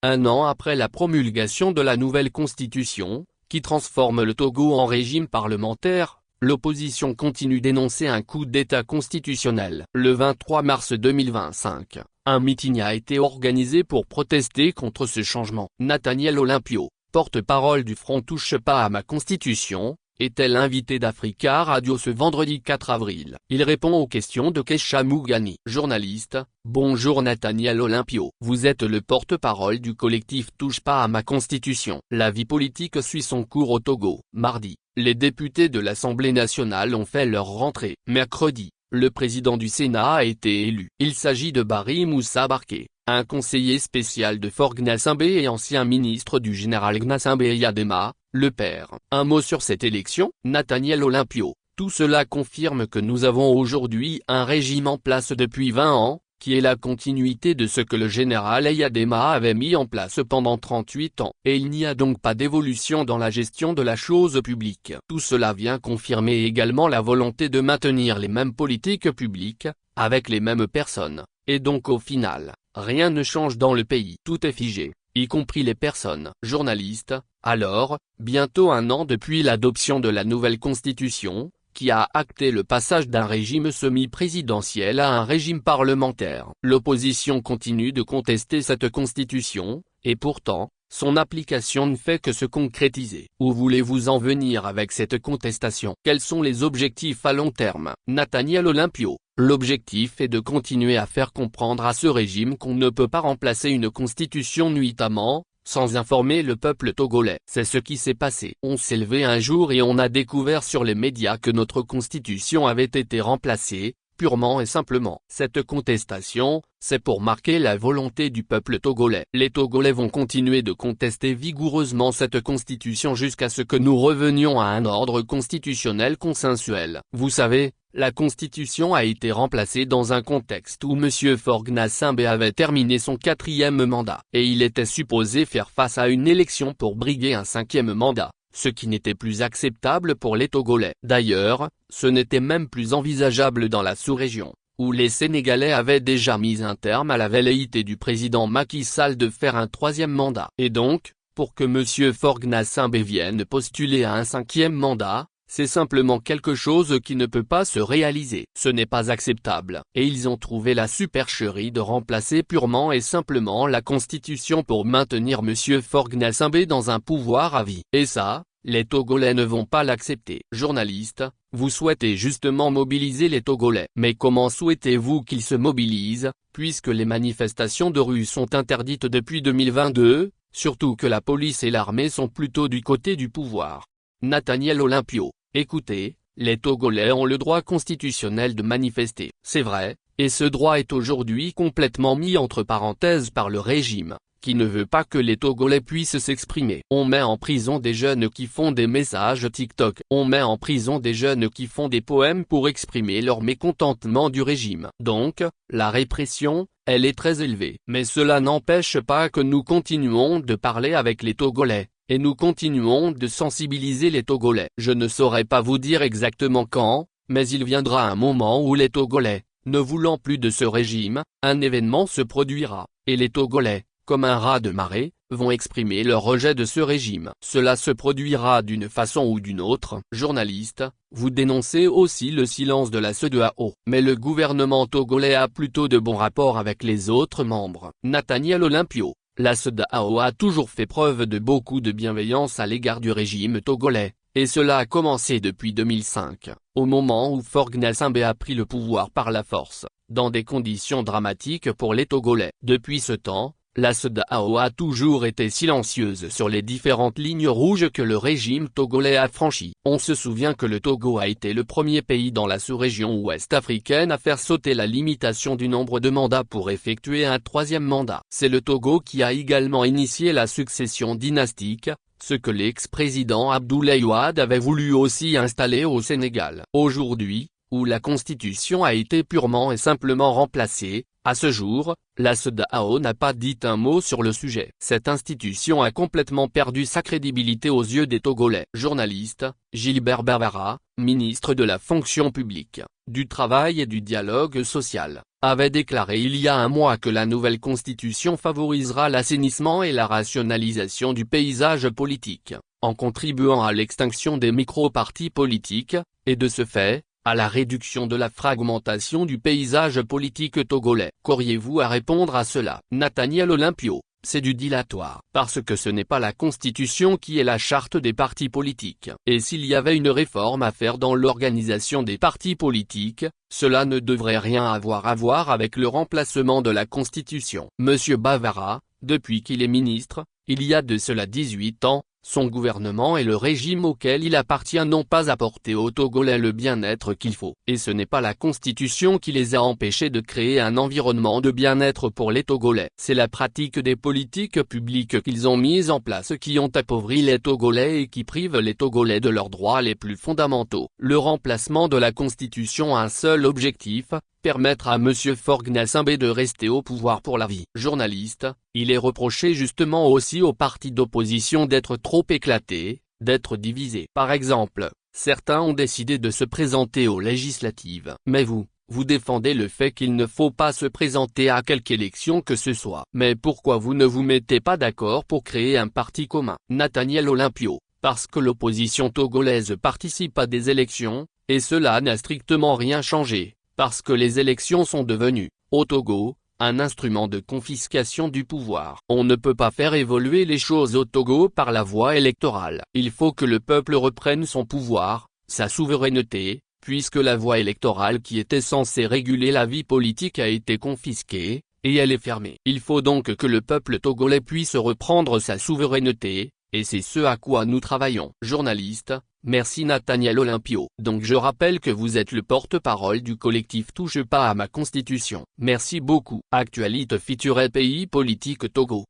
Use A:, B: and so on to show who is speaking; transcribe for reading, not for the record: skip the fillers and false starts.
A: un an après la promulgation de la nouvelle constitution, qui transforme le Togo en régime parlementaire, l'opposition continue d'énoncer un coup d'État constitutionnel. Le 23 mars 2025, un meeting a été organisé pour protester contre ce changement. Nathaniel Olympio, porte-parole du Front Touche pas à ma constitution, était l'invité d'Africa Radio ce vendredi 4 avril. Il répond aux questions de Kesha Mougani. Journaliste, bonjour Nathaniel Olympio. Vous êtes le porte-parole du collectif Touche pas à ma constitution. La vie politique suit son cours au Togo. Mardi, les députés de l'Assemblée nationale ont fait leur rentrée. Mercredi, le président du Sénat a été élu. Il s'agit de Barry Moussa Barké, un conseiller spécial de Faure Gnassingbé et ancien ministre du général Gnassingbé Eyadema, le père. Un mot sur cette élection, Nathaniel Olympio. Tout cela confirme que nous avons aujourd'hui un régime en place depuis 20 ans, qui est la continuité de ce que le général Eyadema avait mis en place pendant 38 ans, et il n'y a donc pas d'évolution dans la gestion de la chose publique. Tout cela vient confirmer également la volonté de maintenir les mêmes politiques publiques, avec les mêmes personnes, et donc au final, rien ne change dans le pays. Tout est figé, y compris les personnes. Journaliste, alors, bientôt un an depuis l'adoption de la nouvelle constitution, qui a acté le passage d'un régime semi-présidentiel à un régime parlementaire. L'opposition continue de contester cette constitution, et pourtant, son application ne fait que se concrétiser. Où voulez-vous en venir avec cette contestation? Quels sont les objectifs à long terme? Nathaniel Olympio. L'objectif est de continuer à faire comprendre à ce régime qu'on ne peut pas remplacer une constitution nuitamment, sans informer le peuple togolais. C'est ce qui s'est passé. On s'est levé un jour et on a découvert sur les médias que notre constitution avait été remplacée, purement et simplement. Cette contestation, c'est pour marquer la volonté du peuple togolais. Les Togolais vont continuer de contester vigoureusement cette constitution jusqu'à ce que nous revenions à un ordre constitutionnel consensuel. Vous savez, la constitution a été remplacée dans un contexte où M. Faure Gnassingbé avait terminé son 4e mandat, et il était supposé faire face à une élection pour briguer un 5e mandat, ce qui n'était plus acceptable pour les Togolais. D'ailleurs, ce n'était même plus envisageable dans la sous-région, où les Sénégalais avaient déjà mis un terme à la velléité du président Macky Sall de faire un 3e mandat. Et donc, pour que M. Faure Gnassingbé vienne postuler à un 5e mandat, c'est simplement quelque chose qui ne peut pas se réaliser. Ce n'est pas acceptable. Et ils ont trouvé la supercherie de remplacer purement et simplement la Constitution pour maintenir M. Faure Gnassingbé dans un pouvoir à vie. Et ça, les Togolais ne vont pas l'accepter. Journaliste, vous souhaitez justement mobiliser les Togolais. Mais comment souhaitez-vous qu'ils se mobilisent, puisque les manifestations de rue sont interdites depuis 2022, surtout que la police et l'armée sont plutôt du côté du pouvoir? Nathaniel Olympio. Écoutez, les Togolais ont le droit constitutionnel de manifester. C'est vrai, et ce droit est aujourd'hui complètement mis entre parenthèses par le régime, qui ne veut pas que les Togolais puissent s'exprimer. On met en prison des jeunes qui font des messages TikTok. On met en prison des jeunes qui font des poèmes pour exprimer leur mécontentement du régime. Donc, la répression, elle est très élevée. Mais cela n'empêche pas que nous continuons de parler avec les Togolais. Et nous continuons de sensibiliser les Togolais. Je ne saurais pas vous dire exactement quand, mais il viendra un moment où les Togolais, ne voulant plus de ce régime, un événement se produira, et les Togolais, comme un raz de marée, vont exprimer leur rejet de ce régime. Cela se produira d'une façon ou d'une autre. Journaliste, vous dénoncez aussi le silence de la CEDEAO. Mais le gouvernement togolais a plutôt de bons rapports avec les autres membres. Nathaniel Olympio. La CEDEAO a toujours fait preuve de beaucoup de bienveillance à l'égard du régime togolais, et cela a commencé depuis 2005, au moment où Faure Gnassingbé a pris le pouvoir par la force, dans des conditions dramatiques pour les Togolais. Depuis ce temps, la CEDEAO a toujours été silencieuse sur les différentes lignes rouges que le régime togolais a franchies. On se souvient que le Togo a été le premier pays dans la sous-région ouest africaine à faire sauter la limitation du nombre de mandats pour effectuer un 3e mandat. C'est le Togo qui a également initié la succession dynastique, ce que l'ex-président Abdoulaye Wade avait voulu aussi installer au Sénégal. Aujourd'hui, où la Constitution a été purement et simplement remplacée, à ce jour, la CEDEAO n'a pas dit un mot sur le sujet. Cette institution a complètement perdu sa crédibilité aux yeux des Togolais. Journaliste, Gilbert Barbara, ministre de la fonction publique, du travail et du dialogue social. avait déclaré il y a un mois que la nouvelle constitution favorisera l'assainissement et la rationalisation du paysage politique, en contribuant à l'extinction des micro-partis politiques, et de ce fait, à la réduction de la fragmentation du paysage politique togolais. Qu'auriez-vous à répondre à cela? Nathaniel Olympio. C'est du dilatoire. Parce que ce n'est pas la Constitution qui est la charte des partis politiques. Et s'il y avait une réforme à faire dans l'organisation des partis politiques, cela ne devrait rien avoir à voir avec le remplacement de la Constitution. Monsieur Bavara, depuis qu'il est ministre, il y a de cela 18 ans, son gouvernement et le régime auquel il appartient n'ont pas apporté aux Togolais le bien-être qu'il faut. Et ce n'est pas la Constitution qui les a empêchés de créer un environnement de bien-être pour les Togolais. C'est la pratique des politiques publiques qu'ils ont mises en place qui ont appauvri les Togolais et qui privent les Togolais de leurs droits les plus fondamentaux. Le remplacement de la Constitution a un seul objectif, permettre à M. Faure Gnassingbé de rester au pouvoir pour la vie. Journaliste, il est reproché justement aussi aux partis d'opposition d'être trop éclatés, d'être divisés. Par exemple, certains ont décidé de se présenter aux législatives. Mais vous défendez le fait qu'il ne faut pas se présenter à quelque élection que ce soit. Mais pourquoi vous ne vous mettez pas d'accord pour créer un parti commun? Nathaniel Olympio. Parce que l'opposition togolaise participe à des élections, et cela n'a strictement rien changé. Parce que les élections sont devenues, au Togo, un instrument de confiscation du pouvoir. On ne peut pas faire évoluer les choses au Togo par la voie électorale. Il faut que le peuple reprenne son pouvoir, sa souveraineté, puisque la voie électorale qui était censée réguler la vie politique a été confisquée, et elle est fermée. Il faut donc que le peuple togolais puisse reprendre sa souveraineté, et c'est ce à quoi nous travaillons. Journaliste, merci Nathaniel Olympio. Donc je rappelle que vous êtes le porte-parole du collectif Touche pas à ma constitution. Merci beaucoup. Actualité feature pays politique Togo.